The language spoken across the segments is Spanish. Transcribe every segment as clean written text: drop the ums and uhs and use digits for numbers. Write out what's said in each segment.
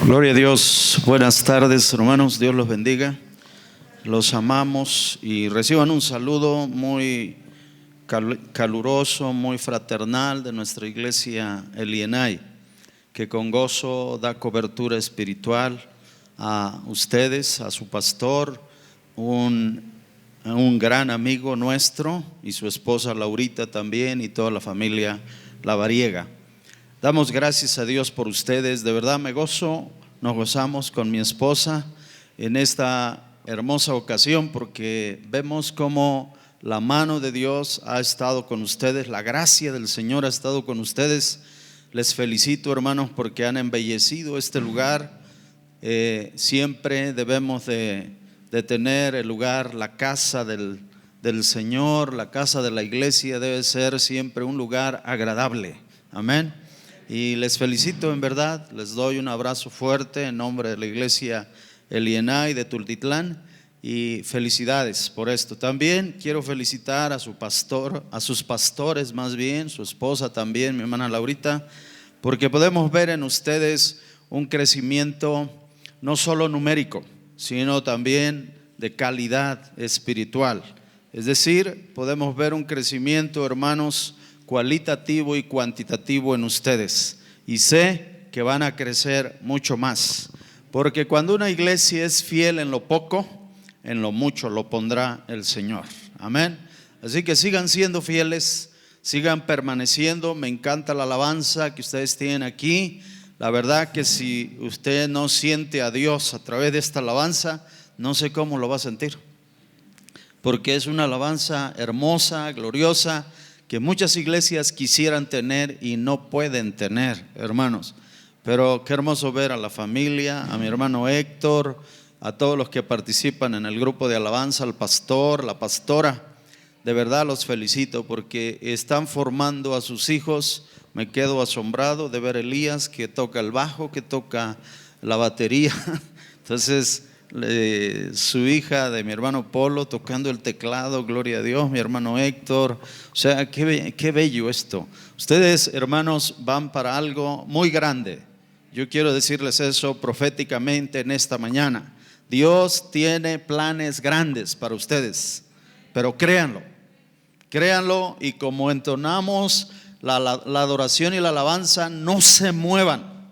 Gloria a Dios. Buenas tardes, hermanos. Dios los bendiga. Los amamos y reciban un saludo muy caluroso, muy fraternal de nuestra iglesia Elienay, que con gozo da cobertura espiritual a ustedes, a su pastor, un gran amigo nuestro, y su esposa Laurita también, y toda la familia Lavariega. Damos gracias a Dios por ustedes. De verdad me gozo, nos gozamos con mi esposa en esta hermosa ocasión, porque vemos cómo la mano de Dios ha estado con ustedes, la gracia del Señor ha estado con ustedes. Les felicito, hermanos, porque han embellecido este lugar. Siempre debemos de tener el lugar, la casa del Señor, la casa de la iglesia debe ser siempre un lugar agradable. Amén. Y les felicito en verdad, les doy un abrazo fuerte en nombre de la iglesia Elienay de Tultitlán y felicidades por esto. También quiero felicitar a su pastor, a sus pastores más bien, su esposa también, mi hermana Laurita, porque podemos ver en ustedes un crecimiento no solo numérico, sino también de calidad espiritual. Es decir, podemos ver un crecimiento, hermanos, cualitativo y cuantitativo en ustedes, y sé que van a crecer mucho más, porque cuando una iglesia es fiel en lo poco, en lo mucho lo pondrá el Señor. Amén. Así que sigan siendo fieles, sigan permaneciendo. Me encanta la alabanza que ustedes tienen aquí. La verdad que si usted no siente a Dios a través de esta alabanza, no sé cómo lo va a sentir, porque es una alabanza hermosa, gloriosa, que muchas iglesias quisieran tener y no pueden tener, hermanos. Pero qué hermoso ver a la familia, a mi hermano Héctor, a todos los que participan en el grupo de alabanza, al pastor, la pastora. De verdad los felicito porque están formando a sus hijos. Me quedo asombrado de ver a Elías, que toca el bajo, que toca la batería. Entonces su hija de mi hermano Polo tocando el teclado, gloria a Dios, mi hermano Héctor. O sea, qué bello esto. Ustedes, hermanos, van para algo muy grande. Yo quiero decirles eso proféticamente en esta mañana. Dios tiene planes grandes para ustedes, pero créanlo, y como entonamos la adoración y la alabanza, no se muevan,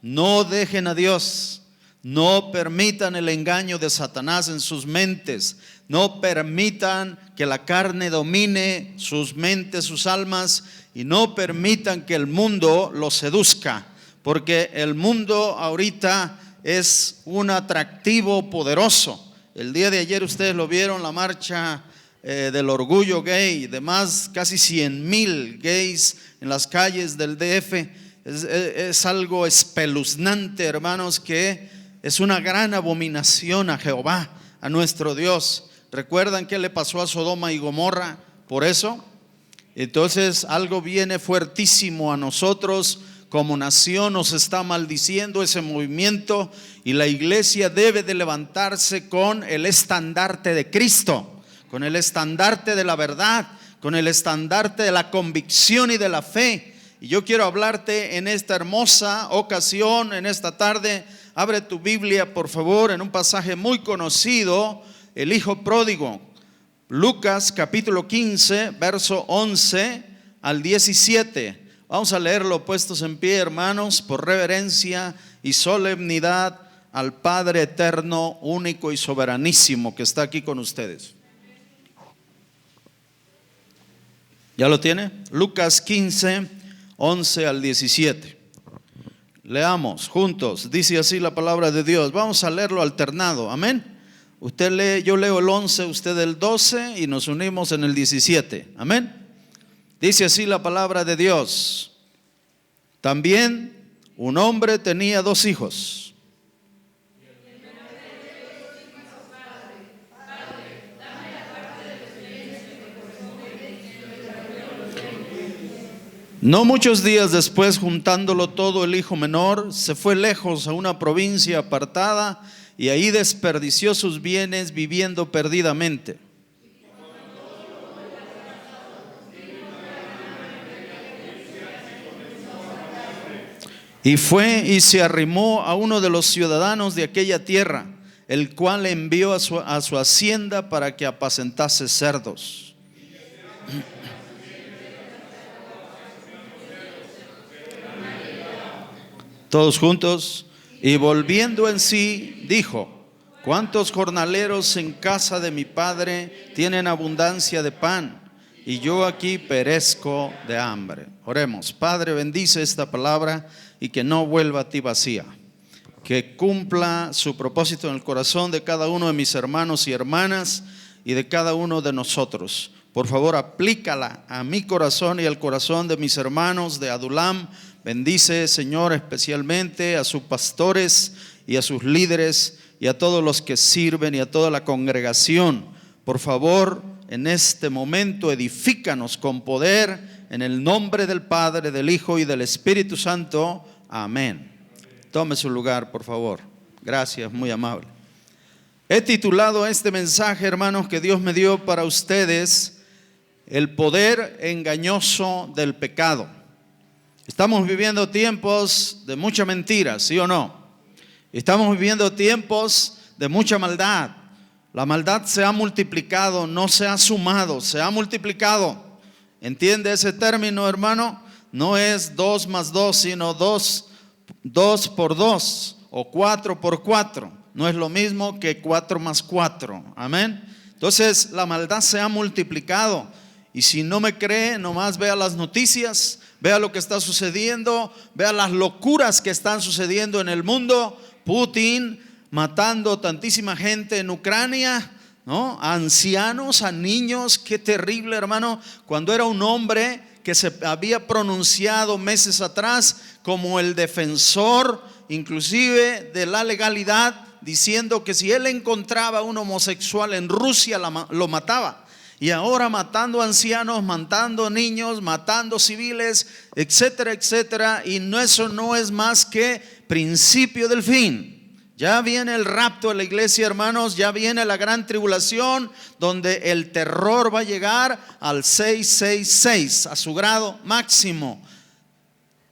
no dejen a Dios. No permitan el engaño de Satanás en sus mentes. No permitan que la carne domine sus mentes, sus almas, y no permitan que el mundo los seduzca, porque el mundo ahorita es un atractivo poderoso. El día de ayer ustedes lo vieron, la marcha del orgullo gay, de más casi 100,000 gays en las calles del DF. Es algo espeluznante, hermanos, que es una gran abominación a Jehová, a nuestro Dios. ¿Recuerdan qué le pasó a Sodoma y Gomorra por eso? Entonces algo viene fuertísimo a nosotros como nación, nos está maldiciendo ese movimiento, y la iglesia debe de levantarse con el estandarte de Cristo, con el estandarte de la verdad, con el estandarte de la convicción y de la fe. Y yo quiero hablarte en esta hermosa ocasión, en esta tarde. Abre tu Biblia, por favor, en un pasaje muy conocido, el hijo pródigo. Lucas capítulo 15, verso 11 al 17. Vamos a leerlo puestos en pie, hermanos, por reverencia y solemnidad al Padre eterno, único y soberanísimo, que está aquí con ustedes. ¿Ya lo tiene? Lucas 15, 11 al 17. Leamos juntos, dice así la palabra de Dios. Vamos a leerlo alternado, amén. Usted lee, yo leo el 11, usted el 12 y nos unimos en el 17, amén. Dice así la palabra de Dios. También un hombre tenía 2 hijos. No muchos días después, juntándolo todo, el hijo menor se fue lejos a una provincia apartada y ahí desperdició sus bienes viviendo perdidamente. Y fue y se arrimó a uno de los ciudadanos de aquella tierra, el cual le envió a su hacienda para que apacentase cerdos. Todos juntos. Y volviendo en sí, dijo: ¿cuántos jornaleros en casa de mi padre tienen abundancia de pan? Y yo aquí perezco de hambre. Oremos. Padre, bendice esta palabra y que no vuelva a ti vacía. Que cumpla su propósito en el corazón de cada uno de mis hermanos y hermanas y de cada uno de nosotros. Por favor, aplícala a mi corazón y al corazón de mis hermanos de Adulam. Bendice, Señor, especialmente a sus pastores y a sus líderes y a todos los que sirven y a toda la congregación. Por favor, en este momento edifícanos con poder en el nombre del Padre, del Hijo y del Espíritu Santo. Amén. Tome su lugar, por favor. Gracias, muy amable. He titulado este mensaje, hermanos, que Dios me dio para ustedes: el poder engañoso del pecado. Estamos viviendo tiempos de mucha mentira, ¿sí o no? Estamos viviendo tiempos de mucha maldad. La maldad se ha multiplicado, no se ha sumado, se ha multiplicado. ¿Entiende ese término, hermano? No es 2 más 2, sino 2 por 2 o 4 por 4. No es lo mismo que 4 más 4. Amén. Entonces la maldad se ha multiplicado. Y si no me cree, nomás vea las noticias, vea lo que está sucediendo, vea las locuras que están sucediendo en el mundo. Putin matando tantísima gente en Ucrania, ¿no? A ancianos, a niños. Qué terrible, hermano. Cuando era un hombre que se había pronunciado meses atrás como el defensor inclusive de la legalidad, diciendo que si él encontraba a un homosexual en Rusia lo mataba. Y ahora matando ancianos, matando niños, matando civiles, etcétera, etcétera. Y eso no es más que principio del fin. Ya viene el rapto de la iglesia, hermanos. Ya viene la gran tribulación, donde el terror va a llegar al 666, a su grado máximo.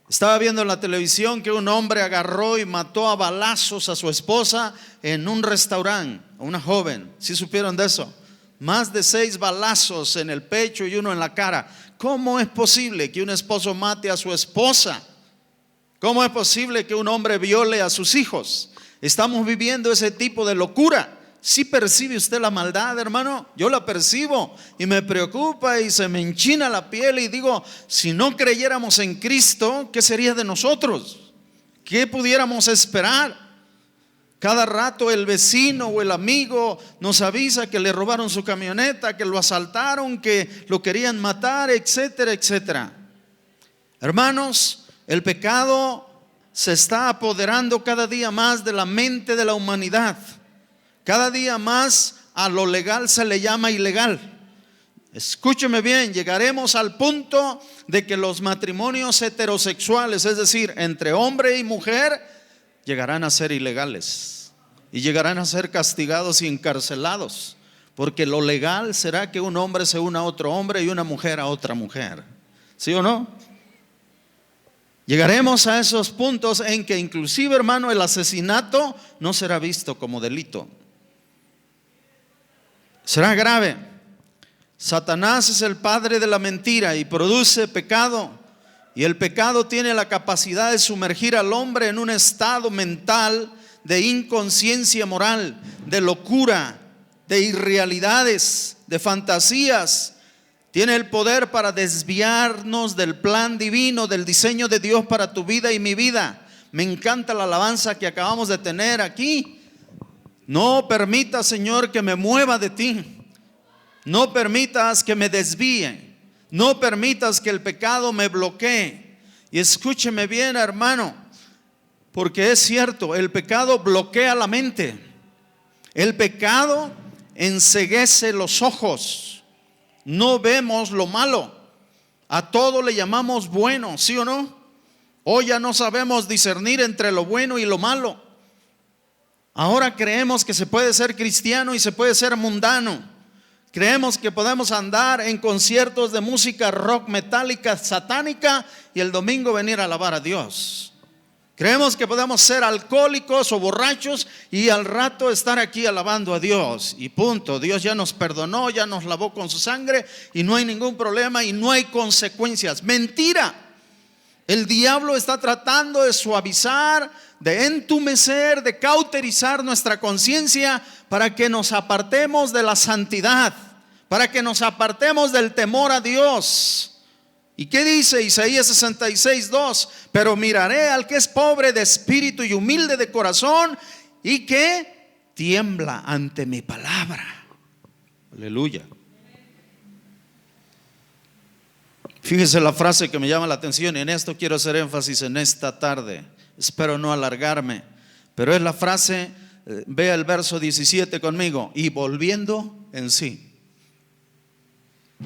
Estaba viendo en la televisión que un hombre agarró y mató a balazos a su esposa en un restaurante, una joven. ¿Sí supieron de eso? Más de 6 balazos en el pecho y uno en la cara. ¿Cómo es posible que un esposo mate a su esposa? ¿Cómo es posible que un hombre viole a sus hijos? Estamos viviendo ese tipo de locura. ¿Sí percibe usted la maldad, hermano? Yo la percibo y me preocupa y se me enchina la piel y digo, si no creyéramos en Cristo, ¿qué sería de nosotros? ¿Qué pudiéramos esperar? Cada rato el vecino o el amigo nos avisa que le robaron su camioneta, que lo asaltaron, que lo querían matar, etcétera, etcétera. Hermanos, el pecado se está apoderando cada día más de la mente de la humanidad. Cada día más a lo legal se le llama ilegal. Escúcheme bien, llegaremos al punto de que los matrimonios heterosexuales, es decir, entre hombre y mujer, llegarán a ser ilegales y llegarán a ser castigados y encarcelados, porque lo legal será que un hombre se una a otro hombre y una mujer a otra mujer. ¿Sí o no? Llegaremos a esos puntos en que inclusive, hermano, el asesinato no será visto como delito. Será grave. Satanás es el padre de la mentira y produce pecado. Y el pecado tiene la capacidad de sumergir al hombre en un estado mental de inconsciencia moral, de locura, de irrealidades, de fantasías. Tiene el poder para desviarnos del plan divino, del diseño de Dios para tu vida y mi vida. Me encanta la alabanza que acabamos de tener aquí. No permitas, Señor, que me mueva de ti. No permitas que me desvíe. No permitas que el pecado me bloquee. Y escúcheme bien, hermano, porque es cierto, el pecado bloquea la mente. El pecado enceguece los ojos. No vemos lo malo. A todo le llamamos bueno, ¿sí o no? Hoy ya no sabemos discernir entre lo bueno y lo malo. Ahora creemos que se puede ser cristiano y se puede ser mundano. Creemos que podemos andar en conciertos de música rock metálica satánica y el domingo venir a alabar a Dios. Creemos que podemos ser alcohólicos o borrachos y al rato estar aquí alabando a Dios y punto. Dios ya nos perdonó, ya nos lavó con su sangre y no hay ningún problema y no hay consecuencias. Mentira. El diablo está tratando de suavizar, de entumecer, de cauterizar nuestra conciencia para que nos apartemos de la santidad, para que nos apartemos del temor a Dios. ¿Y qué dice Isaías 66:2? Pero miraré al que es pobre de espíritu y humilde de corazón y que tiembla ante mi palabra. Aleluya. Fíjese la frase que me llama la atención y en esto quiero hacer énfasis en esta tarde. Espero no alargarme, pero es la frase, vea el verso 17 conmigo, y volviendo en sí.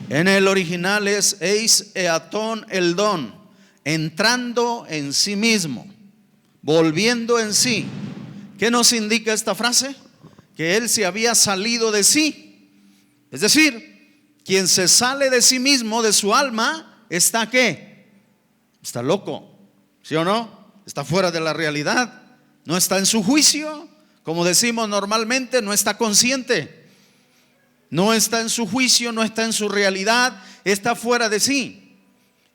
En el original es eis eaton eldon, entrando en sí mismo, volviendo en sí. ¿Qué nos indica esta frase? Que él se había salido de sí. Es decir, quien se sale de sí mismo, de su alma, ¿está qué? Está loco, ¿sí o no? Está fuera de la realidad, no está en su juicio, como decimos normalmente, no está consciente. No está en su juicio, no está en su realidad, está fuera de sí.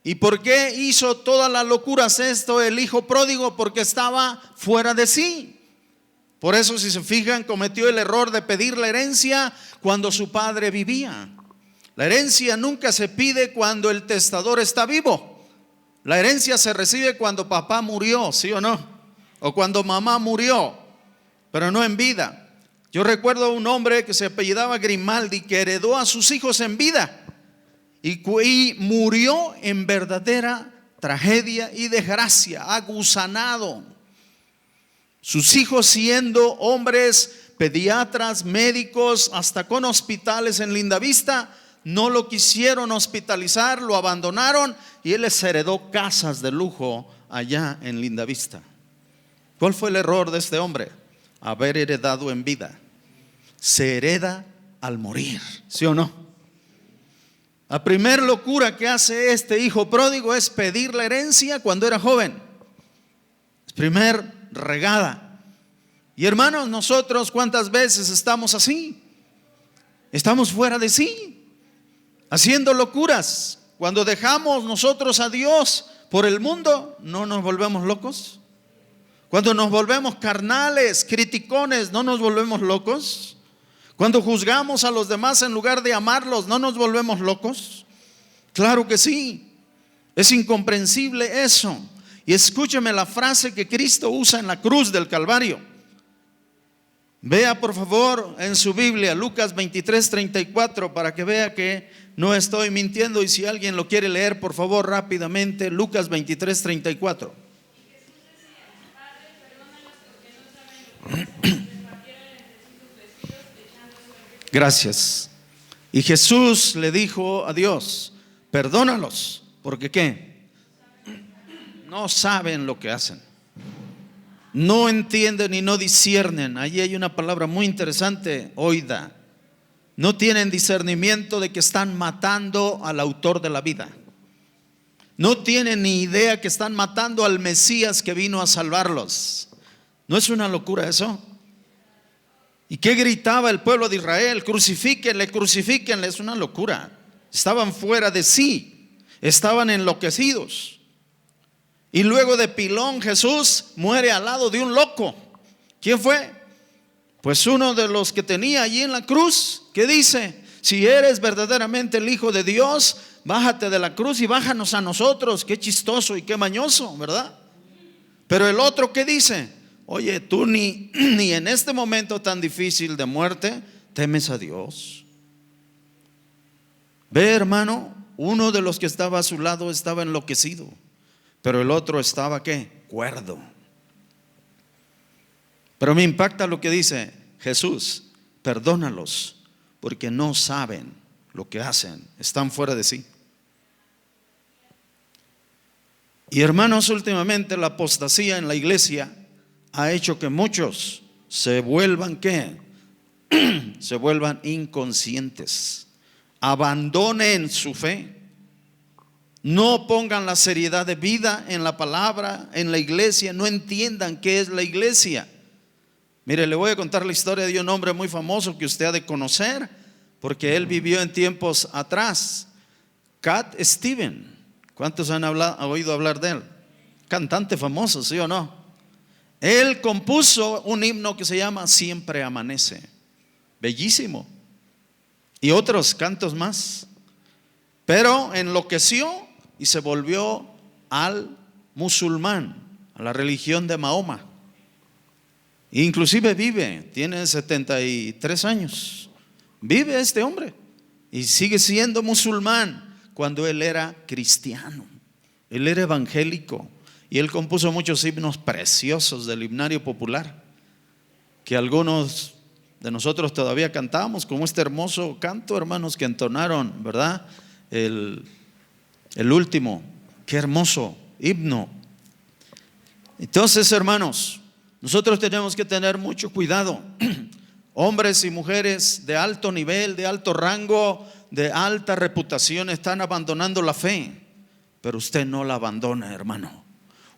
¿Y por qué hizo todas las locuras esto el hijo pródigo? Porque estaba fuera de sí. Por eso, si se fijan, cometió el error de pedir la herencia cuando su padre vivía. La herencia nunca se pide cuando el testador está vivo. La herencia se recibe cuando papá murió, ¿sí o no? O cuando mamá murió, pero no en vida. Yo recuerdo un hombre que se apellidaba Grimaldi que heredó a sus hijos en vida y murió en verdadera tragedia y desgracia, agusanado. Sus hijos, siendo hombres, pediatras, médicos, hasta con hospitales en Lindavista, no lo quisieron hospitalizar, lo abandonaron y él les heredó casas de lujo allá en Lindavista. ¿Cuál fue el error de este hombre? Haber heredado en vida. Se hereda al morir, ¿sí o no? La primera locura que hace este hijo pródigo es pedir la herencia cuando era joven. Es primer regada. Y hermanos, nosotros ¿cuántas veces estamos así? Estamos fuera de sí, haciendo locuras. Cuando dejamos nosotros a Dios por el mundo, ¿no nos volvemos locos? Cuando nos volvemos carnales, criticones, ¿no nos volvemos locos? Cuando juzgamos a los demás en lugar de amarlos, ¿no nos volvemos locos? Claro que sí. Es incomprensible eso. Y escúcheme la frase que Cristo usa en la cruz del Calvario. Vea por favor en su Biblia Lucas 23:34 para que vea que no estoy mintiendo, y si alguien lo quiere leer por favor rápidamente, Lucas 23:34. Gracias. Y Jesús le dijo a Dios: perdónalos, porque ¿qué? No saben lo que hacen. No entienden y no disciernen. Allí hay una palabra muy interesante, oida. No tienen discernimiento de que están matando al autor de la vida. No tienen ni idea que están matando al Mesías que vino a salvarlos. ¿No es una locura eso? ¿Y qué gritaba el pueblo de Israel? Crucifíquenle, crucifíquenle. Es una locura. Estaban fuera de sí, estaban enloquecidos. Y luego de pilón Jesús muere al lado de un loco. ¿Quién fue? Pues uno de los que tenía allí en la cruz, que dice: si eres verdaderamente el Hijo de Dios, bájate de la cruz y bájanos a nosotros. Qué chistoso y qué mañoso, ¿verdad? Pero el otro, ¿qué dice? Oye, tú ni en este momento tan difícil de muerte temes a Dios. Ve, hermano, uno de los que estaba a su lado estaba enloquecido, pero el otro estaba ¿qué? Cuerdo. Pero me impacta lo que dice Jesús: perdónalos porque no saben lo que hacen, están fuera de sí. Y hermanos, últimamente la apostasía en la iglesia ha hecho que muchos se vuelvan ¿qué? Se vuelvan inconscientes, abandonen su fe, no pongan la seriedad de vida en la palabra, en la iglesia, no entiendan qué es la iglesia. Mire, le voy a contar la historia de un hombre muy famoso que usted ha de conocer, porque él vivió en tiempos atrás. Cat Stevens. ¿Cuántos han oído hablar de él? Cantante famoso, ¿sí o no? Él compuso un himno que se llama Siempre Amanece. Bellísimo. Y otros cantos más. Pero enloqueció y se volvió al musulmán, a la religión de Mahoma. Inclusive tiene 73 años. Vive este hombre y sigue siendo musulmán cuando él era cristiano. Él era evangélico y él compuso muchos himnos preciosos del himnario popular que algunos de nosotros todavía cantamos, como este hermoso canto, hermanos, que entonaron, ¿verdad? El último, qué hermoso himno. Entonces, hermanos, nosotros tenemos que tener mucho cuidado. Hombres y mujeres de alto nivel, de alto rango, de alta reputación están abandonando la fe. Pero usted no la abandone, hermano.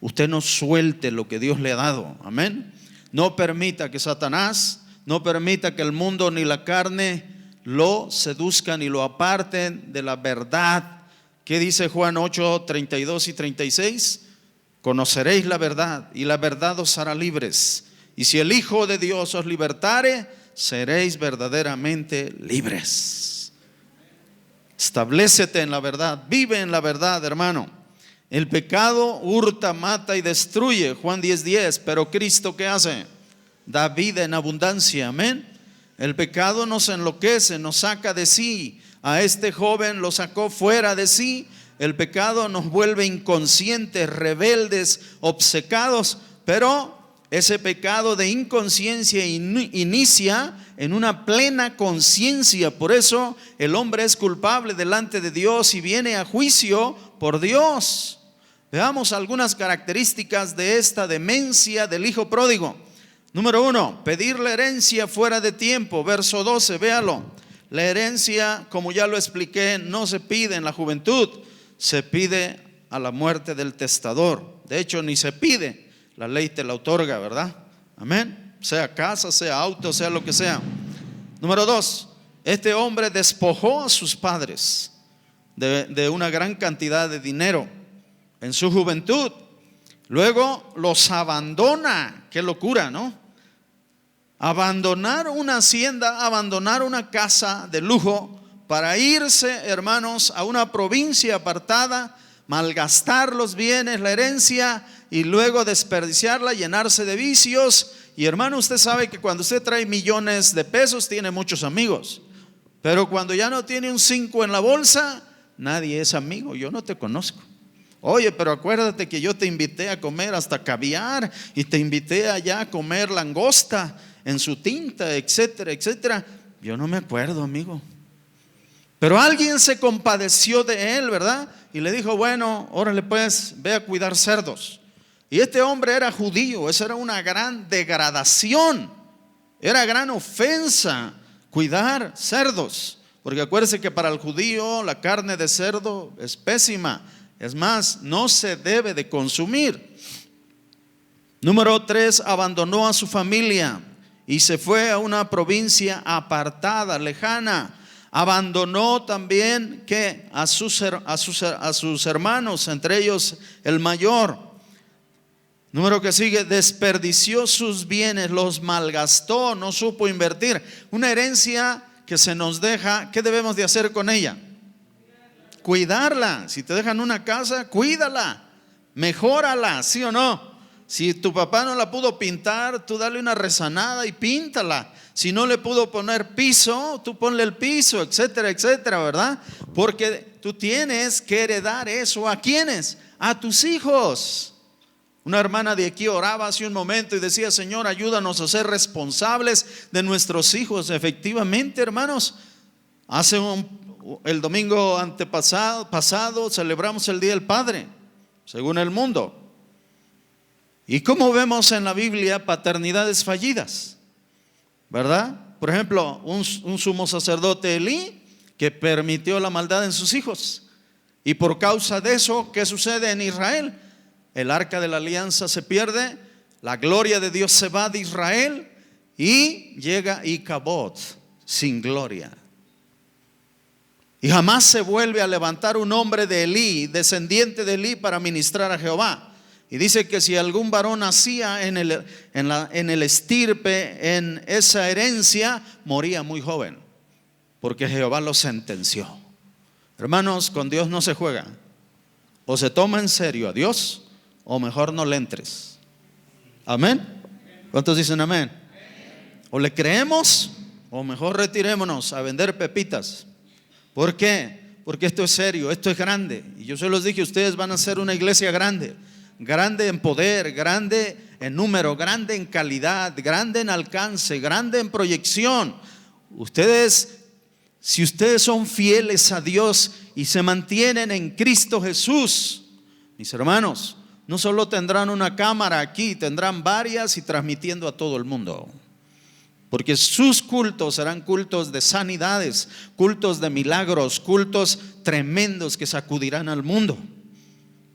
Usted no suelte lo que Dios le ha dado. Amén. No permita que Satanás, no permita que el mundo ni la carne lo seduzcan y lo aparten de la verdad. ¿Qué dice Juan 8, 32 y 36? Conoceréis la verdad y la verdad os hará libres. Y si el Hijo de Dios os libertare, seréis verdaderamente libres. Establécete en la verdad, vive en la verdad, hermano. El pecado hurta, mata y destruye, Juan 10:10, pero Cristo, ¿qué hace? Da vida en abundancia, amén. El pecado nos enloquece, nos saca de sí. A este joven lo sacó fuera de sí. El pecado nos vuelve inconscientes, rebeldes, obcecados, pero ese pecado de inconsciencia inicia en una plena conciencia. Por eso el hombre es culpable delante de Dios y viene a juicio por Dios. Veamos algunas características de esta demencia del hijo pródigo. Número 1, pedir la herencia fuera de tiempo. Verso 12, véalo. La herencia, como ya lo expliqué, no se pide en la juventud, se pide a la muerte del testador. De hecho, ni se pide, la ley te la otorga, ¿verdad? Amén. Sea casa, sea auto, sea lo que sea. Número 2, este hombre despojó a sus padres de una gran cantidad de dinero en su juventud. Luego los abandona. Qué locura, ¿no? Abandonar una hacienda, abandonar una casa de lujo para irse, hermanos, a una provincia apartada, malgastar los bienes, la herencia, y luego desperdiciarla, llenarse de vicios. Y hermano, usted sabe que cuando usted trae millones de pesos tiene muchos amigos, pero cuando ya no tiene un 5 en la bolsa, nadie es amigo. Yo no te conozco. Oye, pero acuérdate que yo te invité a comer hasta caviar y te invité allá a comer langosta en su tinta, etcétera, etcétera. Yo no me acuerdo, amigo. Pero alguien se compadeció de él, ¿verdad? Y le dijo, bueno, órale pues, ve a cuidar cerdos. Y este hombre era judío. Esa era una gran degradación, era gran ofensa cuidar cerdos, porque acuérdese que para el judío la carne de cerdo es pésima. Es más, no se debe de consumir. Número 3, abandonó a su familia y se fue a una provincia apartada, lejana. Abandonó también ¿qué? A sus hermanos, entre ellos el mayor. Número que sigue, desperdició sus bienes, los malgastó, no supo invertir. Una herencia que se nos deja, ¿qué debemos de hacer con ella? Cuidarla. Si te dejan una casa, cuídala, mejórala, ¿sí o no? Si tu papá no la pudo pintar, tú dale una rezanada y píntala. Si no le pudo poner piso, tú ponle el piso, etcétera, etcétera, ¿verdad? Porque tú tienes que heredar eso. ¿A quiénes? A tus hijos. Una hermana de aquí oraba hace un momento y decía, Señor, ayúdanos a ser responsables de nuestros hijos. Efectivamente, hermanos, el domingo pasado celebramos el Día del Padre, según el mundo. ¿Y cómo vemos en la Biblia paternidades fallidas? ¿Verdad? Por ejemplo, un sumo sacerdote Elí que permitió la maldad en sus hijos. Y por causa de eso, ¿qué sucede en Israel? El arca de la alianza se pierde, la gloria de Dios se va de Israel y llega Icabod sin gloria. Y jamás se vuelve a levantar un hombre de Elí, descendiente de Elí, para ministrar a Jehová. Y dice que si algún varón nacía en el estirpe, en esa herencia, moría muy joven, porque Jehová lo sentenció. Hermanos, con Dios no se juega. O se toma en serio a Dios, o mejor no le entres. Amén. ¿Cuántos dicen amén? O le creemos, o mejor retirémonos a vender pepitas. ¿Por qué? Porque esto es serio, esto es grande. Y yo se los dije, ustedes van a ser una iglesia grande. Grande en poder, grande en número, grande en calidad, grande en alcance, grande en proyección. Ustedes, si ustedes son fieles a Dios y se mantienen en Cristo Jesús, mis hermanos, no solo tendrán una cámara aquí, tendrán varias y transmitiendo a todo el mundo. Porque sus cultos serán cultos de sanidades, cultos de milagros, cultos tremendos que sacudirán al mundo.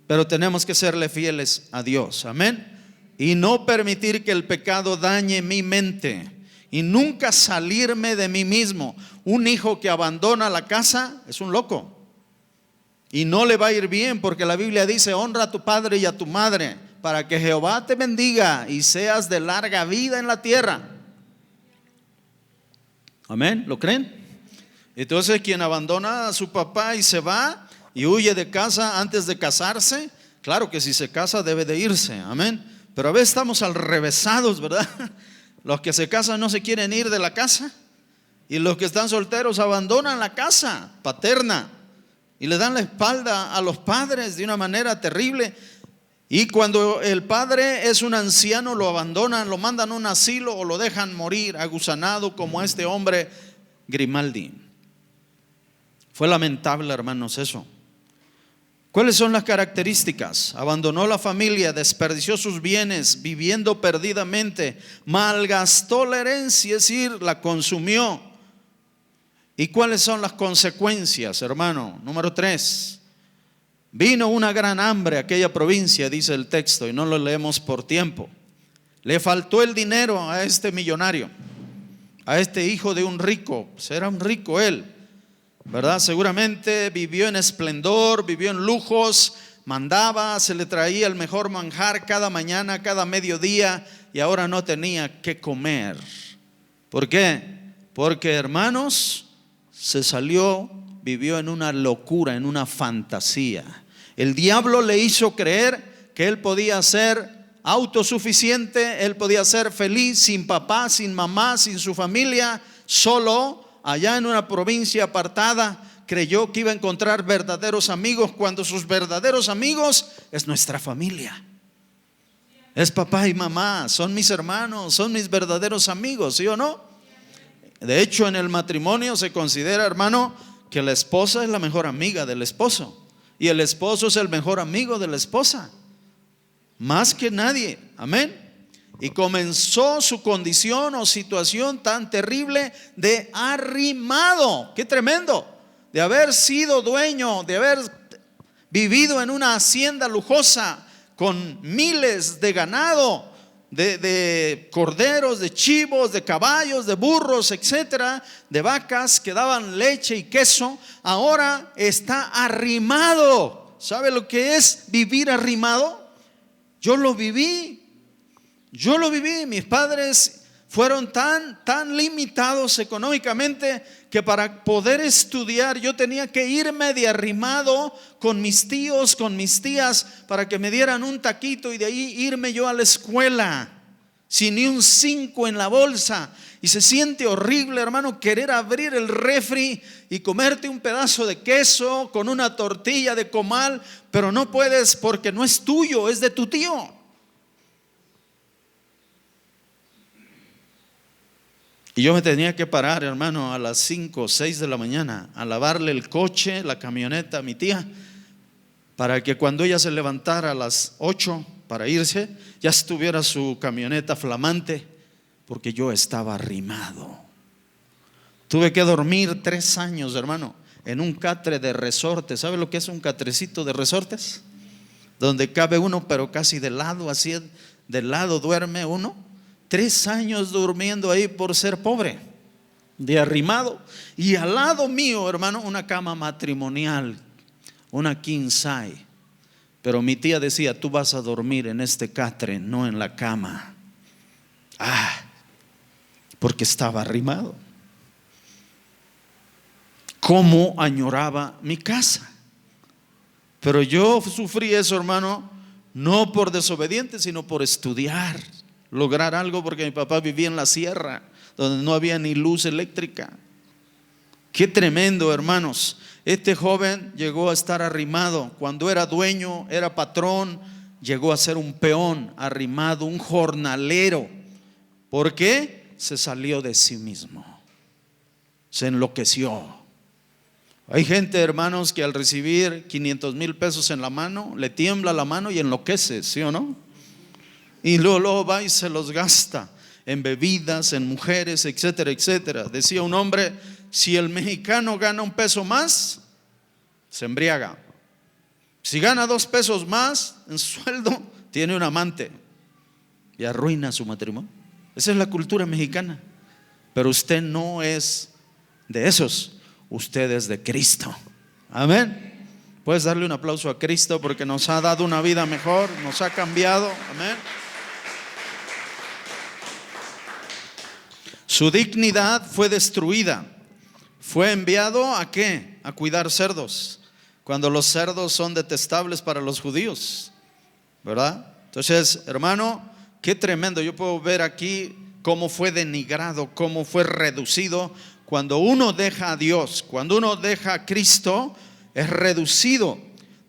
Pero tenemos que serle fieles a Dios, amén. Y no permitir que el pecado dañe mi mente. Y nunca salirme de mí mismo. Un hijo que abandona la casa es un loco. Y no le va a ir bien, porque la Biblia dice: honra a tu padre y a tu madre, para que Jehová te bendiga y seas de larga vida en la tierra. Amén, ¿lo creen? Entonces quien abandona a su papá y se va y huye de casa antes de casarse, claro que si se casa debe de irse, amén. Pero a veces estamos alrevesados, ¿verdad? Los que se casan no se quieren ir de la casa, y los que están solteros abandonan la casa paterna y le dan la espalda a los padres de una manera terrible. Y cuando el padre es un anciano, lo abandonan, lo mandan a un asilo o lo dejan morir agusanado, como este hombre Grimaldi. Fue lamentable, hermanos, eso. ¿Cuáles son las características? Abandonó la familia, desperdició sus bienes, viviendo perdidamente, malgastó la herencia, es decir, la consumió. ¿Y cuáles son las consecuencias, hermano? Número 3. Vino una gran hambre a aquella provincia, dice el texto, y no lo leemos por tiempo. Le faltó el dinero a este millonario, a este hijo de un rico. Pues era un rico él, ¿verdad? Seguramente vivió en esplendor, vivió en lujos, mandaba, se le traía el mejor manjar cada mañana, cada mediodía, y ahora no tenía qué comer. ¿Por qué? Porque, hermanos, se salió, vivió en una locura, en una fantasía. El diablo le hizo creer que él podía ser autosuficiente, él podía ser feliz sin papá, sin mamá, sin su familia, solo allá en una provincia apartada. Creyó que iba a encontrar verdaderos amigos, cuando sus verdaderos amigos es nuestra familia, es papá y mamá, son mis hermanos, son mis verdaderos amigos, ¿sí o no? De hecho, en el matrimonio se considera, hermano, que la esposa es la mejor amiga del esposo, y el esposo es el mejor amigo de la esposa, más que nadie, amén. Y comenzó su condición o situación tan terrible de arrimado, qué tremendo, de haber sido dueño, de haber vivido en una hacienda lujosa con miles de ganado, de corderos, de chivos, de caballos, de burros, etcétera, de vacas que daban leche y queso. Ahora está arrimado. ¿Sabe lo que es vivir arrimado? Yo lo viví. Mis padres fueron tan limitados económicamente que para poder estudiar yo tenía que irme de arrimado con mis tíos, con mis tías, para que me dieran un taquito y de ahí irme yo a la escuela sin ni un 5 en la bolsa. Y se siente horrible, hermano, querer abrir el refri y comerte un pedazo de queso con una tortilla de comal, pero no puedes porque no es tuyo, es de tu tío. Y yo me tenía que parar, hermano, a las 5 o 6 de la mañana a lavarle el coche, la camioneta a mi tía, para que cuando ella se levantara a las 8 para irse, ya estuviera su camioneta flamante, porque yo estaba arrimado. Tuve que dormir 3 años, hermano, en un catre de resortes. ¿Sabe lo que es un catrecito de resortes? Donde cabe uno, pero casi de lado, así de lado duerme uno. 3 años durmiendo ahí por ser pobre, de arrimado. Y al lado mío, hermano, una cama matrimonial, una king size. Pero mi tía decía: tú vas a dormir en este catre, no en la cama. Porque estaba arrimado. Cómo añoraba mi casa. Pero yo sufrí eso, hermano, no por desobediente, sino por estudiar, lograr algo, porque mi papá vivía en la sierra, donde no había ni luz eléctrica. Qué tremendo, hermanos. Este joven llegó a estar arrimado. Cuando era dueño, era patrón, llegó a ser un peón, arrimado, un jornalero. ¿Por qué? Se salió de sí mismo. Se enloqueció. Hay gente, hermanos, que al recibir 500,000 pesos en la mano, le tiembla la mano y enloquece, ¿sí o no? Y luego va y se los gasta en bebidas, en mujeres, etcétera, etcétera. Decía un hombre: si el mexicano gana 1 peso más, se embriaga. Si gana 2 pesos más en sueldo, tiene un amante y arruina su matrimonio. Esa es la cultura mexicana. Pero usted no es de esos. Usted es de Cristo. Amén. Puedes darle un aplauso a Cristo, porque nos ha dado una vida mejor, nos ha cambiado. Amén. Su dignidad fue destruida. Fue enviado ¿a qué? A cuidar cerdos, cuando los cerdos son detestables para los judíos, ¿verdad? Entonces, hermano, qué tremendo. Yo puedo ver aquí cómo fue denigrado, cómo fue reducido. Cuando uno deja a Dios, cuando uno deja a Cristo, es reducido.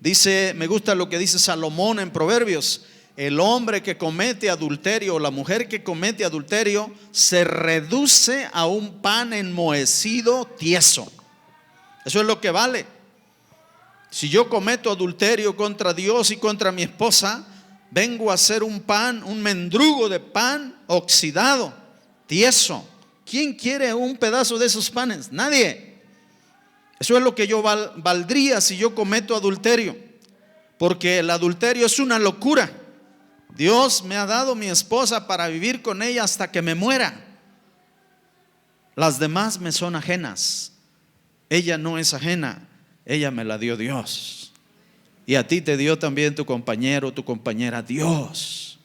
Dice, me gusta lo que dice Salomón en Proverbios: el hombre que comete adulterio, o la mujer que comete adulterio, se reduce a un pan enmohecido, tieso. Eso es lo que vale. Si yo cometo adulterio contra Dios y contra mi esposa, vengo a ser un pan, un mendrugo de pan oxidado, tieso. ¿Quién quiere un pedazo de esos panes? Nadie. Eso es lo que yo valdría si yo cometo adulterio, porque el adulterio es una locura. Dios me ha dado mi esposa para vivir con ella hasta que me muera. Las demás me son ajenas. Ella no es ajena, ella me la dio Dios. Y a ti te dio también tu compañero, tu compañera, Dios.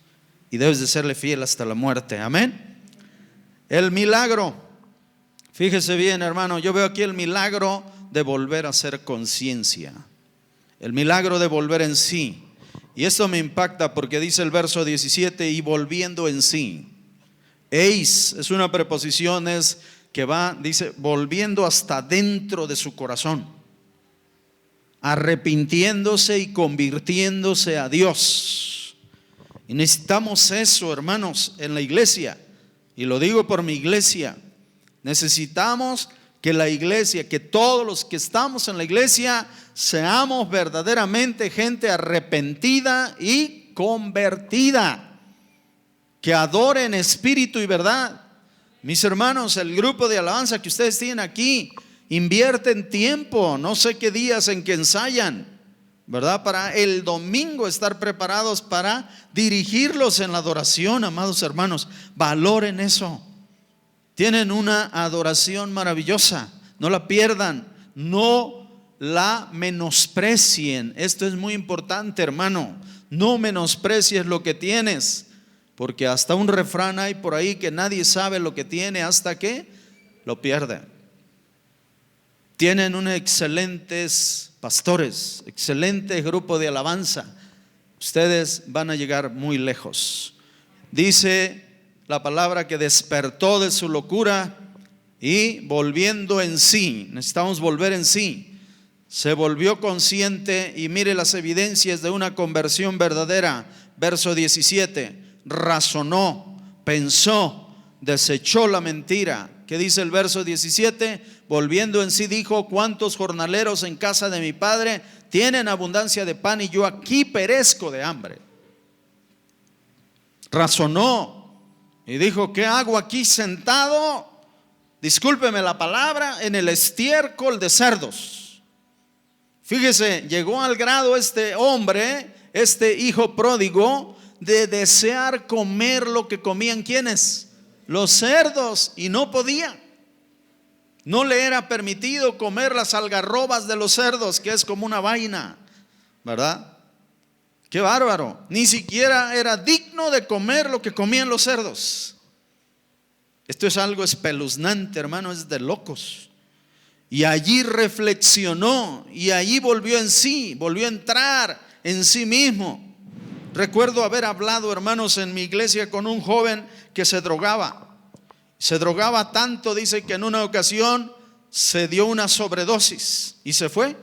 Y debes de serle fiel hasta la muerte. Amén. El milagro. Fíjese bien, hermano, yo veo aquí el milagro de volver a hacer conciencia. El milagro de volver en sí. Y esto me impacta porque dice el verso 17: y volviendo en sí. Eis es una preposición que va, dice, volviendo hasta dentro de su corazón, arrepintiéndose y convirtiéndose a Dios. Y necesitamos eso, hermanos, en la iglesia. Y lo digo por mi iglesia. Necesitamos que la iglesia, que todos los que estamos en la iglesia, seamos verdaderamente gente arrepentida y convertida, que adore en espíritu y verdad. Mis hermanos, el grupo de alabanza que ustedes tienen aquí, invierten tiempo, no sé qué días en que ensayan, ¿verdad? Para el domingo estar preparados para dirigirlos en la adoración. Amados hermanos, valoren eso. Tienen una adoración maravillosa, no la pierdan, no la menosprecien. Esto es muy importante, hermano. No menosprecies lo que tienes, porque hasta un refrán hay por ahí que nadie sabe lo que tiene hasta que lo pierde. Tienen unos excelentes pastores, excelente grupo de alabanza. Ustedes van a llegar muy lejos. Dice la palabra que despertó de su locura y volviendo en sí. Necesitamos volver en sí. Se volvió consciente y mire las evidencias de una conversión verdadera. Verso 17: razonó, pensó, desechó la mentira. ¿Qué dice el verso 17? Volviendo en sí dijo: ¿cuántos jornaleros en casa de mi padre tienen abundancia de pan y yo aquí perezco de hambre? Razonó y dijo: ¿qué hago aquí sentado? Discúlpeme la palabra, en el estiércol de cerdos. Fíjese, llegó al grado este hombre, este hijo pródigo, de desear comer lo que comían ¿quiénes? Los cerdos, y no podía. No le era permitido comer las algarrobas de los cerdos, que es como una vaina, ¿verdad? Qué bárbaro. Ni siquiera era digno de comer lo que comían los cerdos. Esto es algo espeluznante, hermano, es de locos. Y allí reflexionó y allí volvió en sí, volvió a entrar en sí mismo. Recuerdo haber hablado, hermanos, en mi iglesia con un joven que se drogaba. Se drogaba tanto, dice, que en una ocasión se dio una sobredosis y se fue.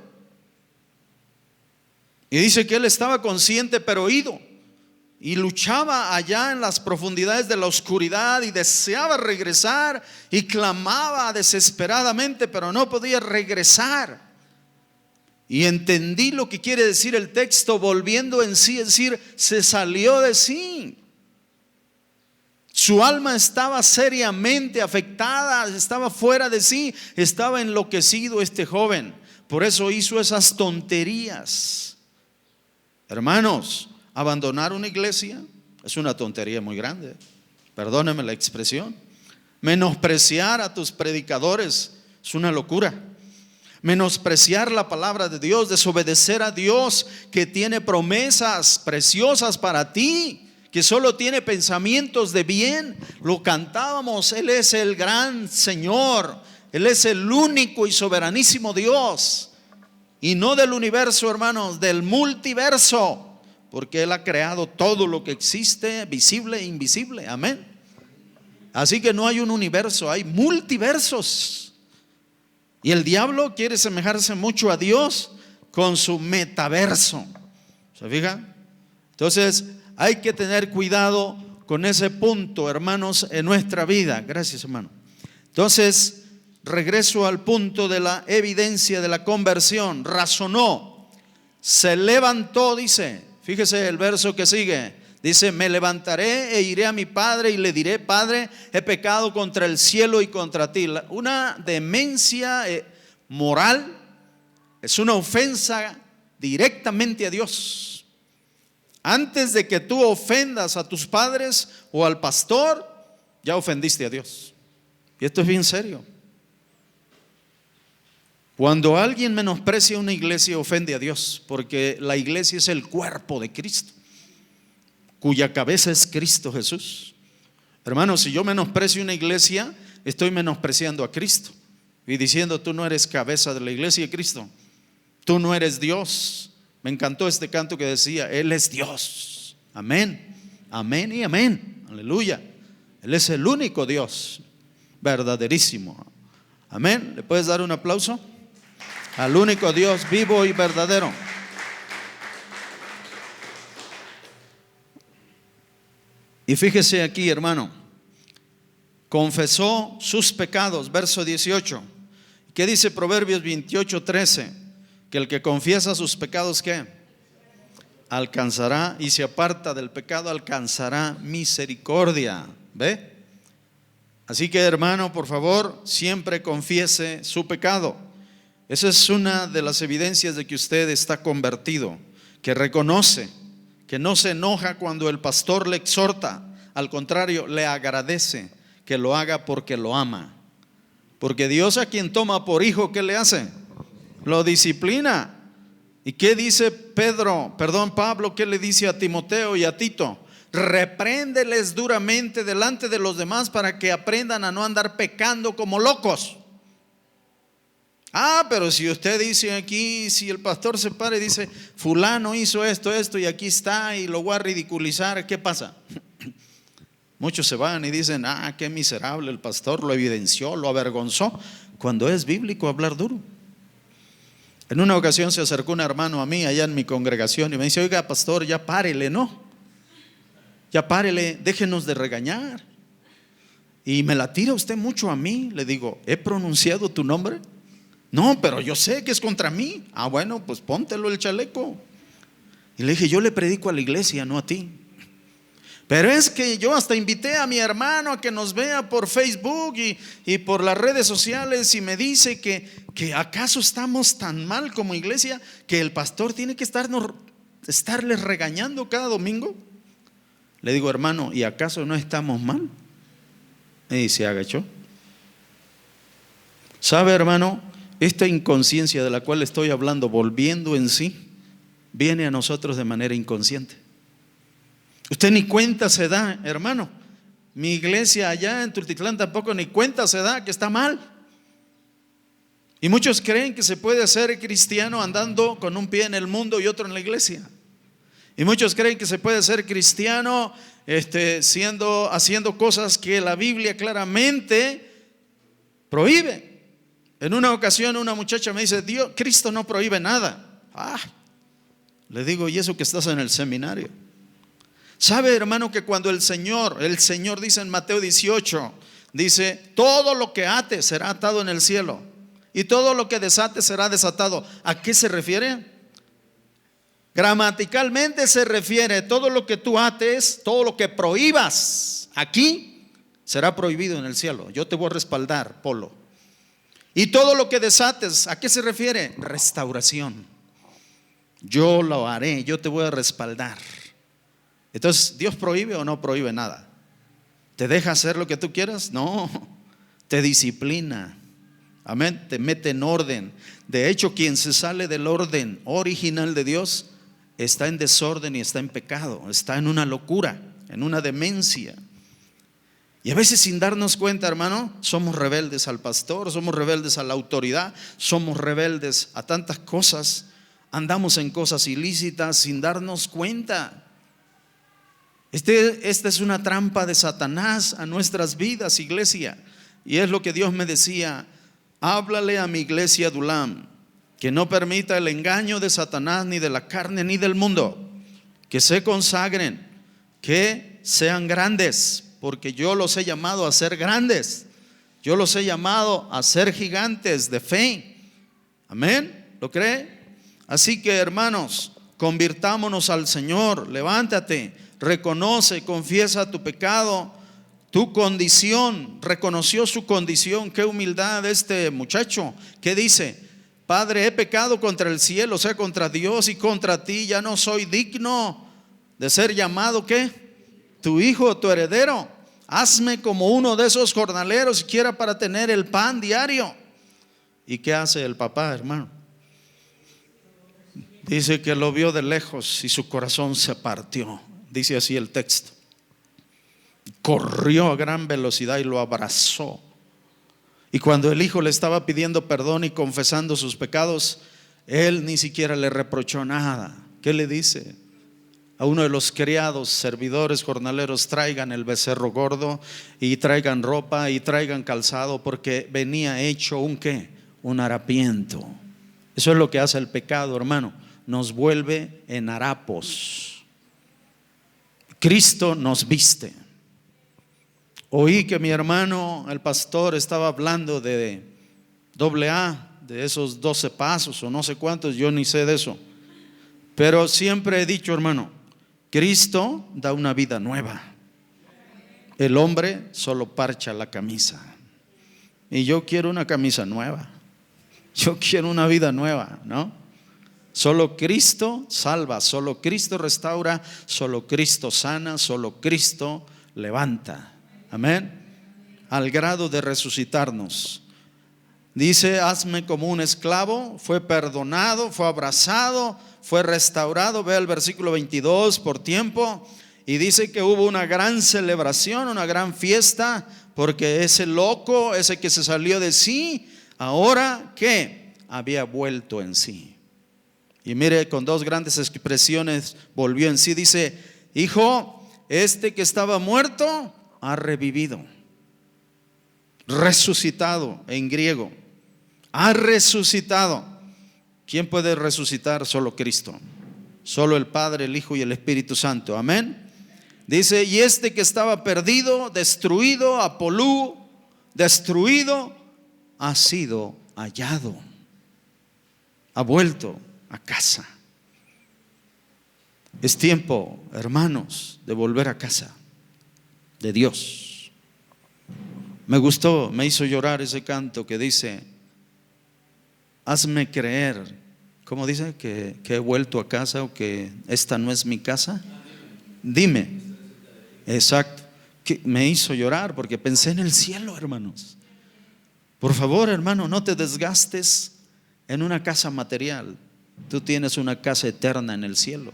Y dice que él estaba consciente pero ido, y luchaba allá en las profundidades de la oscuridad y deseaba regresar y clamaba desesperadamente, pero no podía regresar. Y entendí lo que quiere decir el texto, volviendo en sí, es decir, se salió de sí. Su alma estaba seriamente afectada, estaba fuera de sí, estaba enloquecido este joven. Por eso hizo esas tonterías. Hermanos, abandonar una iglesia es una tontería muy grande. Perdóneme la expresión. Menospreciar a tus predicadores es una locura. Menospreciar la palabra de Dios, desobedecer a Dios, que tiene promesas preciosas para ti, que solo tiene pensamientos de bien. Lo cantábamos, Él es el gran Señor, Él es el único y soberanísimo Dios, y no del universo, hermanos, del multiverso, porque Él ha creado todo lo que existe, visible e invisible. Amén. Así que no hay un universo, hay multiversos. Y el diablo quiere semejarse mucho a Dios con su metaverso. ¿Se fijan? Entonces hay que tener cuidado con ese punto, hermanos, en nuestra vida. Gracias, hermano. Entonces regreso al punto de la evidencia de la conversión. Razonó, se levantó, dice. Fíjese el verso que sigue. Dice: me levantaré e iré a mi padre y le diré: Padre, he pecado contra el cielo y contra ti. Una demencia moral, es una ofensa directamente a Dios. Antes de que tú ofendas a tus padres o al pastor, ya ofendiste a Dios. Y esto es bien serio. Cuando alguien menosprecia una iglesia, ofende a Dios, porque la iglesia es el cuerpo de Cristo, cuya cabeza es Cristo Jesús. Hermanos, si yo menosprecio una iglesia, estoy menospreciando a Cristo y diciendo: tú no eres cabeza de la iglesia de Cristo, tú no eres Dios. Me encantó este canto que decía: Él es Dios. Amén, amén y amén. Aleluya. Él es el único Dios verdaderísimo. Amén. ¿Le puedes dar un aplauso al único Dios vivo y verdadero? Y fíjese aquí, hermano, confesó sus pecados, verso 18. ¿Qué dice Proverbios 28:13? Que el que confiesa sus pecados, ¿qué? Alcanzará, y se aparta del pecado, alcanzará misericordia. ¿Ve? Así que, hermano, por favor, siempre confiese su pecado. Esa es una de las evidencias de que usted está convertido, que reconoce, que no se enoja cuando el pastor le exhorta. Al contrario, le agradece que lo haga porque lo ama. Porque Dios, a quien toma por hijo, ¿qué le hace? Lo disciplina. ¿Y qué dice Pablo? ¿Qué le dice a Timoteo y a Tito? Repréndeles duramente delante de los demás para que aprendan a no andar pecando como locos. Pero si usted dice aquí, si el pastor se para y dice: fulano hizo esto y aquí está, y lo voy a ridiculizar, ¿qué pasa? Muchos se van y dicen: qué miserable el pastor, lo evidenció, lo avergonzó. Cuando es bíblico hablar duro. En una ocasión se acercó un hermano a mí allá en mi congregación y me dice: oiga, pastor, ya párele, ¿no? Ya párele, déjenos de regañar. Y me la tira usted mucho a mí. Le digo: ¿he pronunciado tu nombre? No, pero yo sé que es contra mí. Bueno, pues póntelo el chaleco. Y le dije: yo le predico a la iglesia, no a ti. Pero es que yo hasta invité a mi hermano a que nos vea por Facebook y por las redes sociales, y me dice que acaso estamos tan mal como iglesia que el pastor tiene que estarles regañando cada domingo. Le digo, hermano, ¿y acaso no estamos mal? Y se agachó. ¿Sabe, hermano? Esta inconsciencia de la cual estoy hablando, volviendo en sí, viene a nosotros de manera inconsciente. Usted ni cuenta se da, hermano. Mi iglesia allá en Tultitlán tampoco ni cuenta se da que está mal. Y muchos creen que se puede ser cristiano andando con un pie en el mundo y otro en la iglesia. Y muchos creen que se puede ser cristiano haciendo cosas que la Biblia claramente prohíbe. En una ocasión una muchacha me dice, Cristo no prohíbe nada. Le digo, ¿y eso que estás en el seminario? ¿Sabe, hermano, que cuando el Señor dice en Mateo 18, dice, todo lo que ates será atado en el cielo y todo lo que desates será desatado? ¿A qué se refiere? Gramaticalmente se refiere, todo lo que tú ates, todo lo que prohíbas aquí, será prohibido en el cielo. Yo te voy a respaldar, Polo. Y todo lo que desates, ¿a qué se refiere? Restauración. Yo lo haré, yo te voy a respaldar. Entonces, ¿Dios prohíbe o no prohíbe nada? ¿Te deja hacer lo que tú quieras? No, te disciplina. Amén, te mete en orden. De hecho, quien se sale del orden original de Dios está en desorden y está en pecado, está en una locura, en una demencia. Y a veces sin darnos cuenta, hermano, somos rebeldes al pastor, somos rebeldes a la autoridad, somos rebeldes a tantas cosas, andamos en cosas ilícitas sin darnos cuenta. Esta es una trampa de Satanás a nuestras vidas, iglesia. Y es lo que Dios me decía, háblale a mi iglesia Adulam, que no permita el engaño de Satanás, ni de la carne, ni del mundo, que se consagren, que sean grandes, porque yo los he llamado a ser grandes, yo los he llamado a ser gigantes de fe. Amén, ¿lo cree? Así que, hermanos, convirtámonos al Señor. Levántate, reconoce, confiesa tu pecado, tu condición. Reconoció su condición. Qué humildad de este muchacho. ¿Qué dice? Padre, he pecado contra el cielo, o sea, contra Dios y contra ti. Ya no soy digno de ser llamado, ¿qué? Tu hijo, tu heredero. Hazme como uno de esos jornaleros, siquiera para tener el pan diario. ¿Y qué hace el papá, hermano? Dice que lo vio de lejos y su corazón se partió. Dice así el texto. Corrió a gran velocidad y lo abrazó. Y cuando el hijo le estaba pidiendo perdón y confesando sus pecados, él ni siquiera le reprochó nada. ¿Qué le dice? A uno de los criados, servidores, jornaleros, traigan el becerro gordo y traigan ropa y traigan calzado, porque venía hecho un ¿qué? Un harapiento. Eso es lo que hace el pecado, hermano. Nos vuelve en harapos. Cristo nos viste. Oí que mi hermano, el pastor, estaba hablando de AA, de esos 12 pasos o no sé cuántos, yo ni sé de eso. Pero siempre he dicho, hermano, Cristo da una vida nueva. El hombre solo parcha la camisa. Y yo quiero una camisa nueva. Yo quiero una vida nueva, ¿no? Solo Cristo salva, solo Cristo restaura, solo Cristo sana, solo Cristo levanta. Amén. Al grado de resucitarnos. Dice, hazme como un esclavo. Fue perdonado, fue abrazado, fue restaurado. Ve el versículo 22 por tiempo. Y dice que hubo una gran celebración, una gran fiesta, porque ese loco, ese que se salió de sí, ahora ¿qué? Había vuelto en sí. Y mire, con dos grandes expresiones volvió en sí. Dice, hijo, este que estaba muerto ha revivido, resucitado en griego, ha resucitado. ¿Quién puede resucitar? Solo Cristo, solo el Padre, el Hijo y el Espíritu Santo. Amén. Dice, y este que estaba perdido, destruido, Apolú, destruido, ha sido hallado, ha vuelto a casa. Es tiempo, hermanos, de volver a casa. de Dios. Me gustó, me hizo llorar ese canto que dice: hazme creer, ¿cómo dice? Que he vuelto a casa, o que esta no es mi casa. Dime, exacto, que me hizo llorar porque pensé en el cielo, hermanos. Por favor, hermano, no te desgastes en una casa material. Tú tienes una casa eterna en el cielo.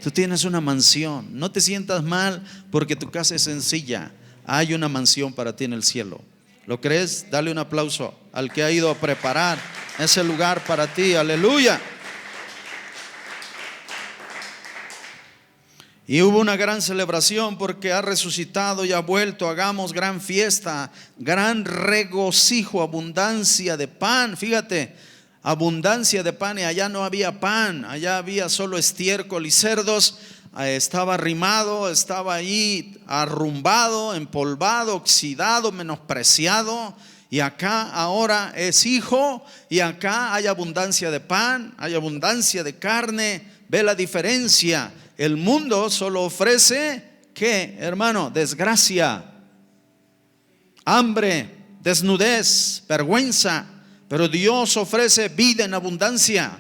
Tú tienes una mansión. No te sientas mal porque tu casa es sencilla. Hay una mansión para ti en el cielo. ¿Lo crees? Dale un aplauso al que ha ido a preparar ese lugar para ti. Aleluya. Y hubo una gran celebración porque ha resucitado y ha vuelto. Hagamos gran fiesta, gran regocijo, abundancia de pan. Fíjate, abundancia de pan, y allá no había pan, allá había solo estiércol y cerdos. Estaba arrimado, estaba ahí arrumbado, empolvado, oxidado, menospreciado. Y acá ahora es hijo, y acá hay abundancia de pan, hay abundancia de carne. Ve la diferencia. El mundo solo ofrece, ¿qué, hermano? Desgracia, hambre, desnudez, vergüenza. Pero Dios ofrece vida en abundancia,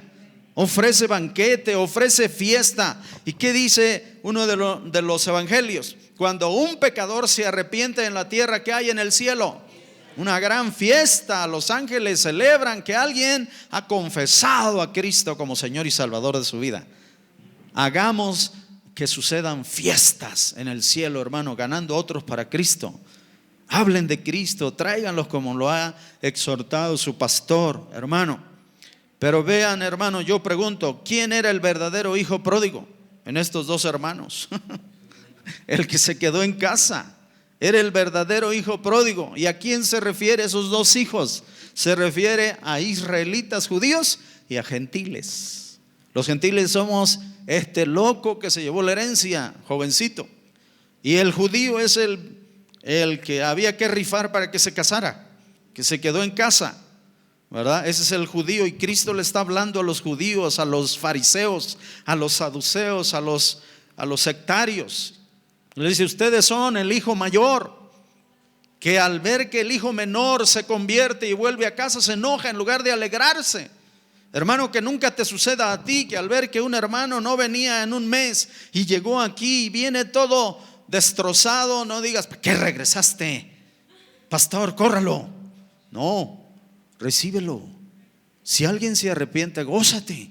ofrece banquete, ofrece fiesta. ¿Y qué dice uno de los evangelios? Cuando un pecador se arrepiente en la tierra, ¿qué hay en el cielo? Una gran fiesta. Los ángeles celebran que alguien ha confesado a Cristo como Señor y Salvador de su vida. Hagamos que sucedan fiestas en el cielo, hermano, ganando otros para Cristo. Hablen de Cristo, tráiganlos como lo ha exhortado su pastor, hermano. Pero vean, hermano, yo pregunto, ¿quién era el verdadero hijo pródigo en estos dos hermanos? El que se quedó en casa era el verdadero hijo pródigo. ¿Y a quién se refiere esos dos hijos? Se refiere a israelitas judíos y a gentiles. Los gentiles somos este loco que se llevó la herencia, jovencito. Y el judío es el que había que rifar para que se casara, que se quedó en casa, ¿verdad? Ese es el judío. Y Cristo le está hablando a los judíos, a los fariseos, a los saduceos, a los sectarios. Le dice: ustedes son el hijo mayor, que al ver que el hijo menor se convierte y vuelve a casa, se enoja en lugar de alegrarse. Hermano, que nunca te suceda a ti que al ver que un hermano no venía en un mes y llegó aquí y viene todo destrozado, no digas: ¿por qué regresaste? Pastor, córralo. No, recíbelo. Si alguien se arrepiente, gózate.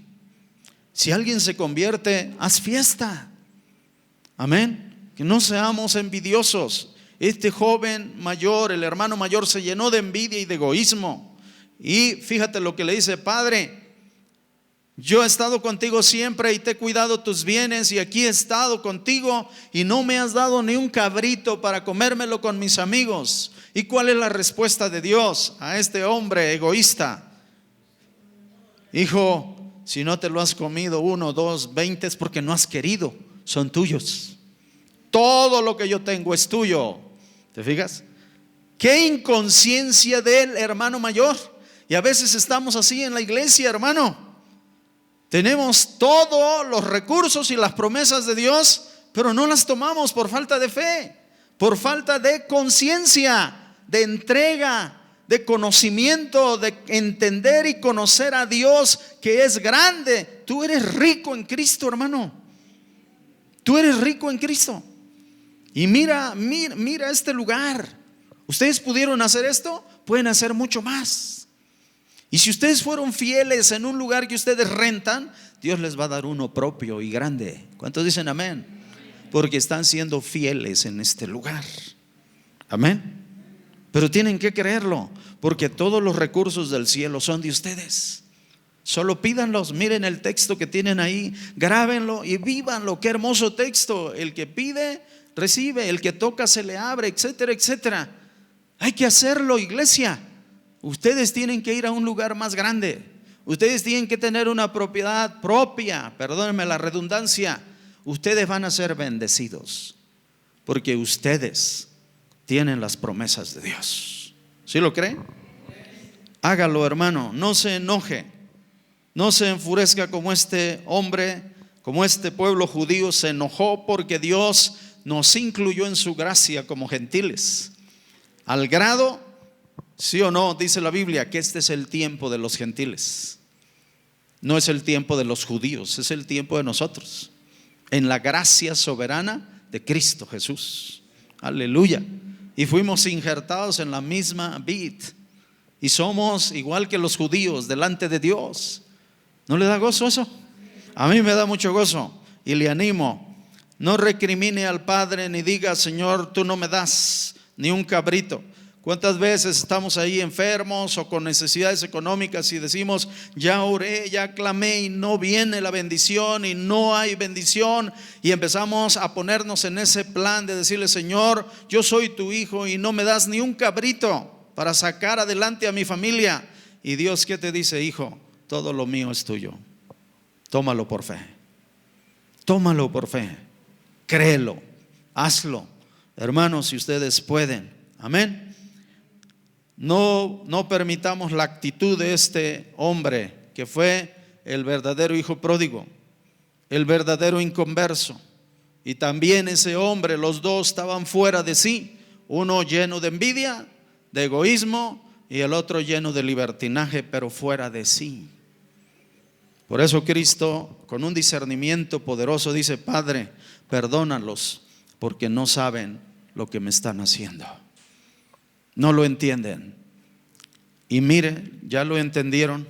Si alguien se convierte, haz fiesta. Amén. Que no seamos envidiosos. Este joven mayor, el hermano mayor, se llenó de envidia y de egoísmo. Y fíjate lo que le dice: Padre, yo he estado contigo siempre y te he cuidado tus bienes, y aquí he estado contigo y no me has dado ni un cabrito para comérmelo con mis amigos. ¿Y cuál es la respuesta de Dios a este hombre egoísta? Hijo, si no te lo has comido 1, 2, 20 es porque no has querido, son tuyos. Todo lo que yo tengo es tuyo. ¿Te fijas? Qué inconsciencia del hermano mayor. Y a veces estamos así en la iglesia, hermano. Tenemos todos los recursos y las promesas de Dios, pero no las tomamos por falta de fe, por falta de conciencia, de entrega, de conocimiento, de entender y conocer a Dios, que es grande. Tú eres rico en Cristo, hermano. Tú eres rico en Cristo. Y mira este lugar. Ustedes pudieron hacer esto, pueden hacer mucho más. Y si ustedes fueron fieles en un lugar que ustedes rentan, Dios les va a dar uno propio y grande. ¿Cuántos dicen amén? Porque están siendo fieles en este lugar. Amén. Pero tienen que creerlo, porque todos los recursos del cielo son de ustedes. Solo pídanlos. Miren el texto que tienen ahí, grábenlo y vívanlo. Qué hermoso texto. El que pide, recibe. El que toca, se le abre, etcétera, etcétera. Hay que hacerlo, iglesia. Ustedes tienen que ir a un lugar más grande. Ustedes tienen que tener una propiedad propia. Perdónenme la redundancia. Ustedes van a ser bendecidos porque ustedes tienen las promesas de Dios. ¿Sí lo creen? Hágalo, hermano. No se enoje. No se enfurezca como este hombre, como este pueblo judío se enojó porque Dios nos incluyó en su gracia como gentiles, al grado, sí o no, dice la Biblia, que este es el tiempo de los gentiles. No es el tiempo de los judíos, es el tiempo de nosotros, en la gracia soberana de Cristo Jesús. Aleluya. Y fuimos injertados en la misma vid, y somos igual que los judíos delante de Dios. ¿No le da gozo eso? A mí me da mucho gozo, y le animo: no recrimine al Padre ni diga: Señor, tú no me das ni un cabrito. ¿Cuántas veces estamos ahí enfermos o con necesidades económicas y decimos: ya oré, ya clamé y no viene la bendición y no hay bendición? Y empezamos a ponernos en ese plan de decirle: Señor, yo soy tu hijo y no me das ni un cabrito para sacar adelante a mi familia. Y Dios, ¿qué te dice? Hijo, todo lo mío es tuyo. Tómalo por fe. Tómalo por fe. Créelo, hazlo. Hermanos, si ustedes pueden, amén. No permitamos la actitud de este hombre, que fue el verdadero hijo pródigo, el verdadero inconverso. Y también ese hombre, los dos estaban fuera de sí, uno lleno de envidia, de egoísmo, y el otro lleno de libertinaje, pero fuera de sí. Por eso Cristo, con un discernimiento poderoso, dice: Padre, perdónalos, porque no saben lo que me están haciendo. No lo entienden. Y mire, ya lo entendieron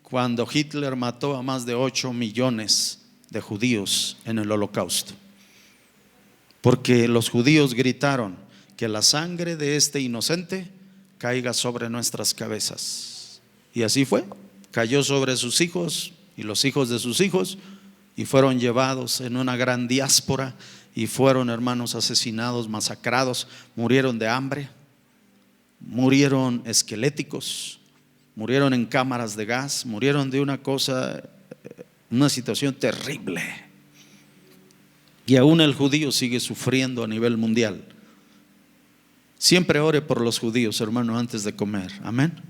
cuando Hitler mató a más de 8 millones de judíos en el Holocausto. Porque los judíos gritaron: que la sangre de este inocente caiga sobre nuestras cabezas. Y así fue. Cayó sobre sus hijos y los hijos de sus hijos, y fueron llevados en una gran diáspora, y fueron, hermanos, asesinados, masacrados, murieron de hambre, murieron esqueléticos, murieron en cámaras de gas, murieron de una situación terrible. Y aún el judío sigue sufriendo a nivel mundial. Siempre ore por los judíos, hermano, antes de comer. Amén.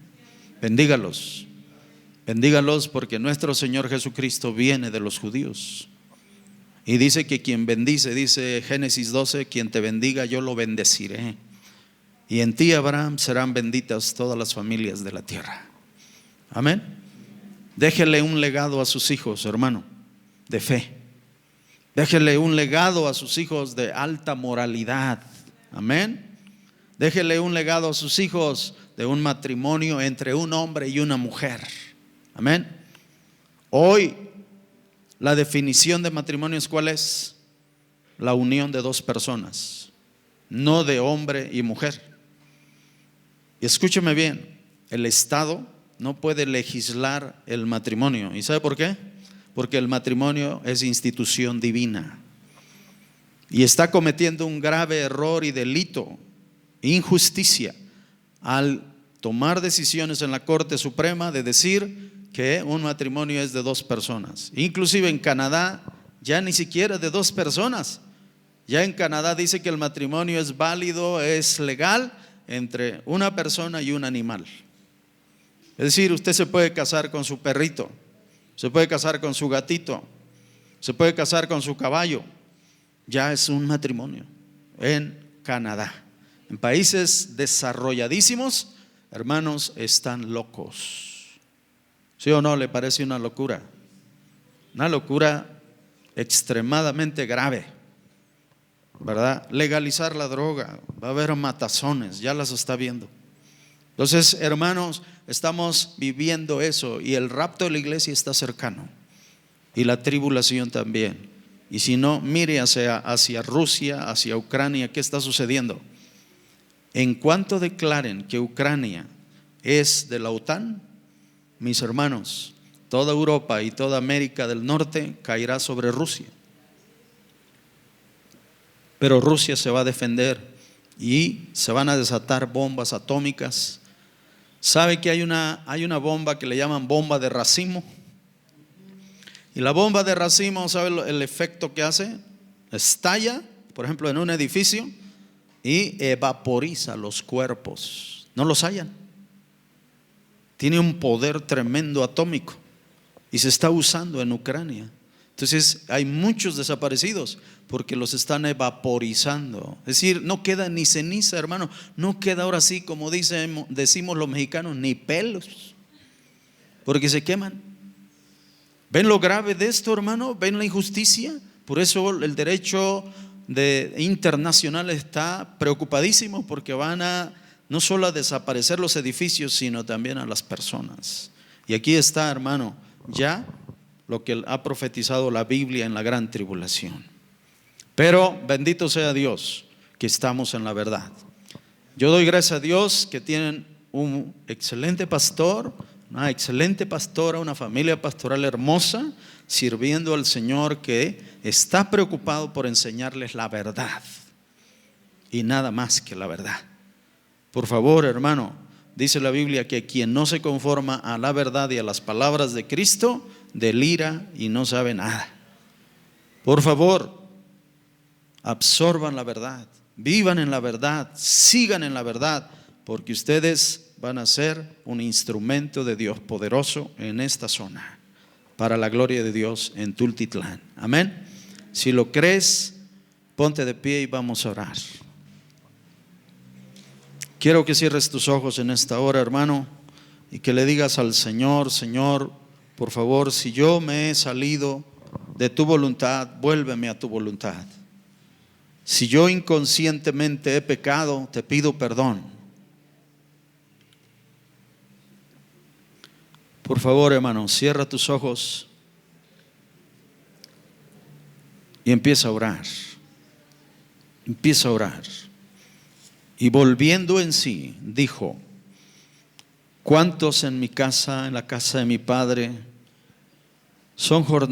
Bendígalos. Bendígalos, porque nuestro Señor Jesucristo viene de los judíos. Y dice que quien bendice, dice Génesis 12, quien te bendiga yo lo bendeciré. Y en ti, Abraham, serán benditas todas las familias de la tierra. Amén. Déjele un legado a sus hijos, hermano, de fe. Déjele un legado a sus hijos de alta moralidad. Amén. Déjele un legado a sus hijos de un matrimonio entre un hombre y una mujer. Amén. Hoy la definición de matrimonio es, ¿cuál es? La unión de dos personas, no de hombre y mujer. Y escúcheme bien, el Estado no puede legislar el matrimonio. ¿Y sabe por qué? Porque el matrimonio es institución divina, y está cometiendo un grave error y delito, injusticia, al tomar decisiones en la Corte Suprema de decir que un matrimonio es de dos personas. Inclusive en Canadá ya ni siquiera de dos personas. Ya en Canadá dice que el matrimonio es válido, es legal entre una persona y un animal. Es decir, usted se puede casar con su perrito, se puede casar con su gatito, se puede casar con su caballo. Ya es un matrimonio en Canadá. En países desarrolladísimos, hermanos, están locos. ¿Sí o no le parece una locura? Una locura extremadamente grave, ¿verdad? Legalizar la droga, va a haber matazones, ya las está viendo. Entonces, hermanos, estamos viviendo eso, y el rapto de la iglesia está cercano, y la tribulación también. Y si no, mire hacia Rusia, hacia Ucrania, ¿qué está sucediendo? En cuanto declaren que Ucrania es de la OTAN, mis hermanos, toda Europa y toda América del Norte caerá sobre Rusia. Pero Rusia se va a defender y se van a desatar bombas atómicas. ¿Sabe que hay una bomba que le llaman bomba de racimo? Y la bomba de racimo, ¿sabe el efecto que hace? Estalla, por ejemplo, en un edificio, y evaporiza los cuerpos, no los hallan. Tiene un poder tremendo atómico, y se está usando en Ucrania. Entonces hay muchos desaparecidos porque los están evaporizando. Es decir, no queda ni ceniza, hermano. No queda ahora sí, como decimos los mexicanos, ni pelos, porque se queman. ¿Ven lo grave de esto, hermano? ¿Ven la injusticia? Por eso el derecho internacional está preocupadísimo, porque van a no solo a desaparecer los edificios, sino también a las personas. Y aquí está, hermano, ya lo que ha profetizado la Biblia en la gran tribulación. Pero bendito sea Dios que estamos en la verdad. Yo doy gracias a Dios que tienen un excelente pastor, una excelente pastora, una familia pastoral hermosa, sirviendo al Señor, que está preocupado por enseñarles la verdad y nada más que la verdad. Por favor, hermano, dice la Biblia que quien no se conforma a la verdad y a las palabras de Cristo, delira y no sabe nada. Por favor, absorban la verdad, vivan en la verdad, sigan en la verdad, porque ustedes van a ser un instrumento de Dios poderoso en esta zona, para la gloria de Dios en Tultitlán. Amén. Si lo crees, ponte de pie y vamos a orar. Quiero que cierres tus ojos en esta hora, hermano, y que le digas al Señor: Señor, por favor, si yo me he salido de tu voluntad, vuélveme a tu voluntad. Si yo inconscientemente he pecado, te pido perdón. Por favor, hermano, cierra tus ojos y empieza a orar. Empieza a orar. Y volviendo en sí, dijo: ¿cuántos en mi casa, en la casa de mi padre, son jornaleros